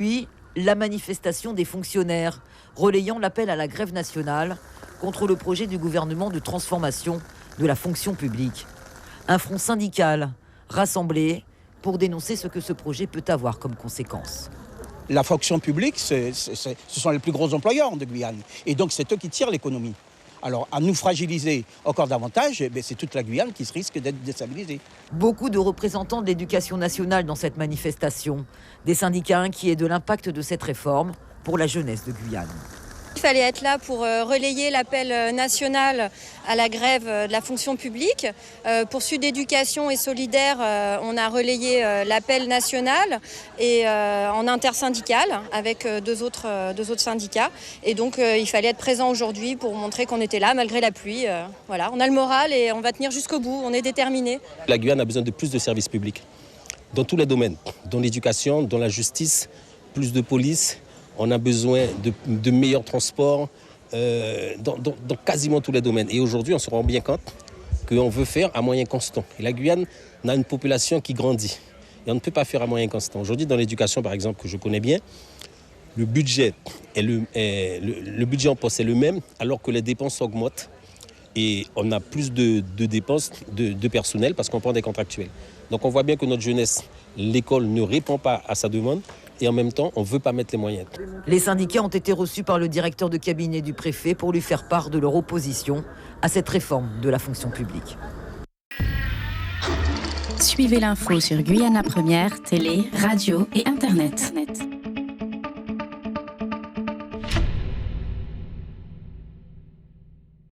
Puis, la manifestation des fonctionnaires, relayant l'appel à la grève nationale contre le projet du gouvernement de transformation de la fonction publique. Un front syndical rassemblé pour dénoncer ce que ce projet peut avoir comme conséquence. La fonction publique, ce sont les plus gros employeurs de Guyane. Et donc, c'est eux qui tirent l'économie. Alors, à nous fragiliser encore davantage, c'est toute la Guyane qui risque d'être déstabilisée. Beaucoup de représentants de l'éducation nationale dans cette manifestation. Des syndicats inquiets de l'impact de cette réforme pour la jeunesse de Guyane. Il fallait être là pour relayer l'appel national à la grève de la fonction publique. Pour Sud Éducation et Solidaire, on a relayé l'appel national et en intersyndical avec deux autres syndicats. Et donc il fallait être présent aujourd'hui pour montrer qu'on était là malgré la pluie. Voilà, on a le moral et on va tenir jusqu'au bout, on est déterminés. La Guyane a besoin de plus de services publics dans tous les domaines, dans l'éducation, dans la justice, plus de police. On a besoin de meilleurs transports dans quasiment tous les domaines. Et aujourd'hui, on se rend bien compte qu'on veut faire à moyen constant. Et la Guyane a une population qui grandit. Et on ne peut pas faire à moyen constant. Aujourd'hui, dans l'éducation, par exemple, que je connais bien, le budget en poste est le même, alors que les dépenses augmentent. Et on a plus de dépenses de personnel parce qu'on prend des contractuels. Donc on voit bien que notre jeunesse, l'école ne répond pas à sa demande. Et en même temps, on ne veut pas mettre les moyens. Les syndicats ont été reçus par le directeur de cabinet du préfet pour lui faire part de leur opposition à cette réforme de la fonction publique. Suivez l'info sur Guyana Première, télé, radio et Internet.